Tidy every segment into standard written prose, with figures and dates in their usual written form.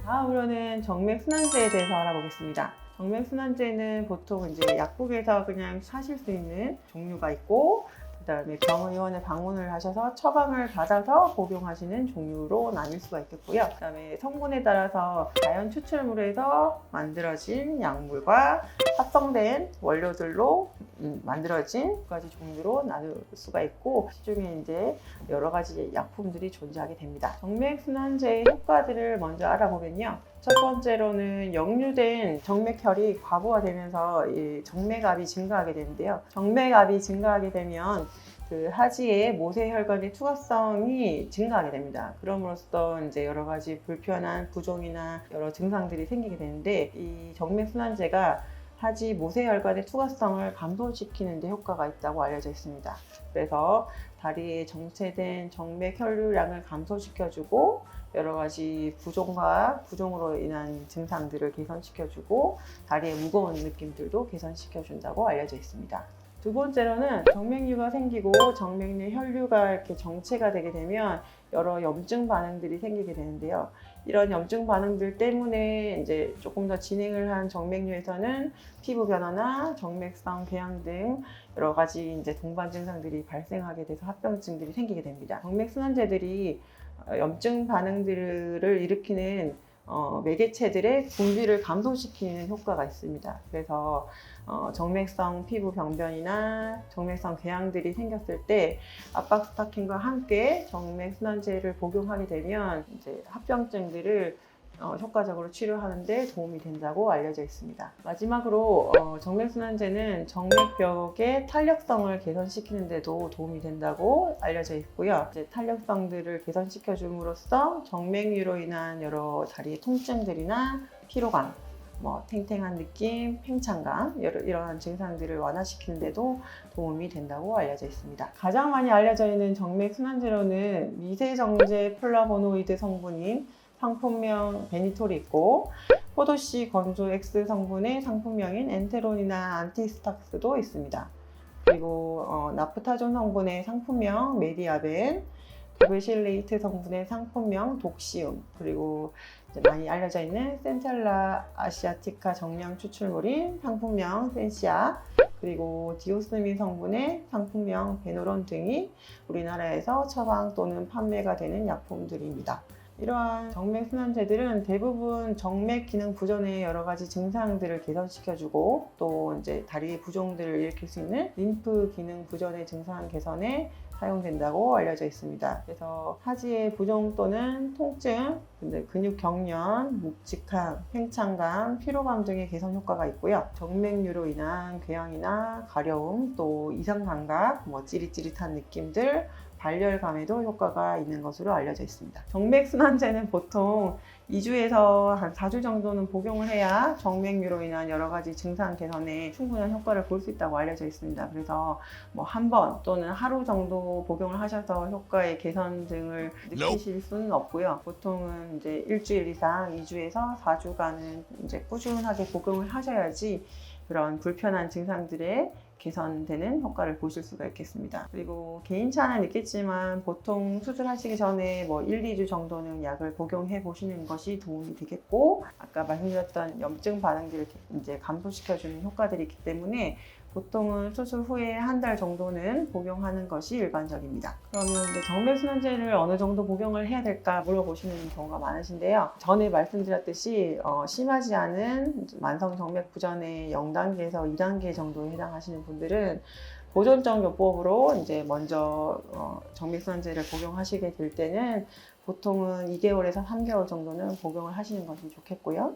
다음으로는 정맥순환제에 대해서 알아보겠습니다. 정맥순환제는 보통 이제 약국에서 그냥 사실 수 있는 종류가 있고, 그다음에 병의원에 방문을 하셔서 처방을 받아서 복용하시는 종류로 나뉠 수가 있겠고요. 그다음에 성분에 따라서 자연 추출물에서 만들어진 약물과 합성된 원료들로 만들어진 두 가지 종류로 나눌 수가 있고, 시중에 이제 여러 가지 약품들이 존재하게 됩니다. 정맥순환제의 효과들을 먼저 알아보면요. 첫 번째로는 역류된 정맥혈이 과부하되면서 이 정맥압이 증가하게 되는데요. 정맥압이 증가하게 되면 그 하지의 모세혈관의 투과성이 증가하게 됩니다. 그럼으로써 이제 여러 가지 불편한 부종이나 여러 증상들이 생기게 되는데, 이 정맥순환제가 하지 모세혈관의 투과성을 감소시키는 데 효과가 있다고 알려져 있습니다. 그래서 다리에 정체된 정맥 혈류량을 감소시켜주고 여러 가지 부종과 부종으로 인한 증상들을 개선시켜주고 다리의 무거운 느낌들도 개선시켜준다고 알려져 있습니다. 두 번째로는 정맥류가 생기고 정맥 내 혈류가 이렇게 정체가 되게 되면 여러 염증 반응들이 생기게 되는데요. 이런 염증 반응들 때문에 이제 조금 더 진행을 한 정맥류에서는 피부 변화나 정맥성 궤양 등 여러 가지 이제 동반 증상들이 발생하게 돼서 합병증들이 생기게 됩니다. 정맥순환제들이 염증 반응들을 일으키는 매개체들의 분비를 감소시키는 효과가 있습니다. 그래서 정맥성 피부 병변이나 정맥성 궤양들이 생겼을 때 압박 스타킹과 함께 정맥순환제를 복용하게 되면 이제 합병증들을 효과적으로 치료하는 데 도움이 된다고 알려져 있습니다. 마지막으로 정맥순환제는 정맥벽의 탄력성을 개선시키는 데도 도움이 된다고 알려져 있고요. 이제 탄력성들을 개선시켜 줌으로써 정맥류로 인한 여러 다리의 통증들이나 피로감, 탱탱한 느낌, 팽창감 이러한 증상들을 완화시키는 데도 도움이 된다고 알려져 있습니다. 가장 많이 알려져 있는 정맥순환제로는 미세정제 플라보노이드 성분인 상품명 베니톨이 있고, 포도씨 건조 X 성분의 상품명인 엔테론이나 안티스탁스도 있습니다. 그리고 나프타존 성분의 상품명 메디아벤, 도베실레이트 성분의 상품명 독시움, 그리고 이제 많이 알려져 있는 센텔라 아시아티카 정량 추출물인 상품명 센시아, 그리고 디오스민 성분의 상품명 베노론 등이 우리나라에서 처방 또는 판매가 되는 약품들입니다. 이러한 정맥순환제들은 대부분 정맥 기능 부전의 여러 가지 증상들을 개선시켜주고 또 이제 다리 부종들을 일으킬 수 있는 림프 기능 부전의 증상 개선에 사용된다고 알려져 있습니다. 그래서 하지의 부종 또는 통증, 근육 경련, 묵직함, 팽창감, 피로감 등의 개선 효과가 있고요. 정맥류로 인한 궤양이나 가려움, 또 이상 감각, 찌릿찌릿한 느낌들, 발열감에도 효과가 있는 것으로 알려져 있습니다. 정맥순환제는 보통 2주에서 한 4주 정도는 복용을 해야 정맥류로 인한 여러 가지 증상 개선에 충분한 효과를 볼 수 있다고 알려져 있습니다. 그래서 한 번 또는 하루 정도 복용을 하셔서 효과의 개선 등을 느끼실 수는 없고요. 보통은 이제 일주일 이상 2주에서 4주간은 이제 꾸준하게 복용을 하셔야지 그런 불편한 증상들의 개선되는 효과를 보실 수가 있겠습니다. 그리고 개인차는 있겠지만 보통 수술하시기 전에 1, 2주 정도는 약을 복용해 보시는 것이 도움이 되겠고, 아까 말씀드렸던 염증 반응들을 이제 감소시켜주는 효과들이 있기 때문에 보통은 수술 후에 한 달 정도는 복용하는 것이 일반적입니다. 그러면 이제 정맥순환제를 어느 정도 복용을 해야 될까 물어보시는 경우가 많으신데요. 전에 말씀드렸듯이 심하지 않은 만성 정맥 부전의 0단계에서 2단계 정도에 해당하시는 분들은 보존적 요법으로 이제 먼저 정맥순환제를 복용하시게 될 때는 보통은 2개월에서 3개월 정도는 복용을 하시는 것이 좋겠고요.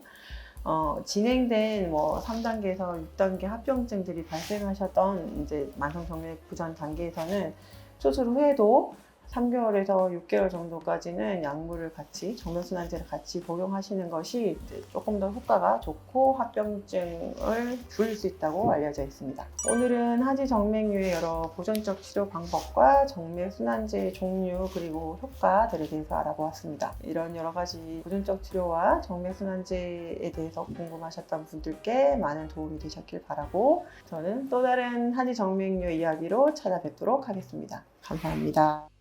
진행된 3단계에서 6단계 합병증들이 발생하셨던 이제 만성정맥 부전 단계에서는 수술 후에도 3개월에서 6개월 정도까지는 약물을 같이 정맥순환제를 같이 복용하시는 것이 이제 조금 더 효과가 좋고 합병증을 줄일 수 있다고 알려져 있습니다. 오늘은 하지 정맥류의 여러 보존적 치료 방법과 정맥순환제의 종류 그리고 효과들에 대해서 알아보았습니다. 이런 여러 가지 보존적 치료와 정맥순환제에 대해서 궁금하셨던 분들께 많은 도움이 되셨길 바라고, 저는 또 다른 하지 정맥류 이야기로 찾아뵙도록 하겠습니다. 감사합니다.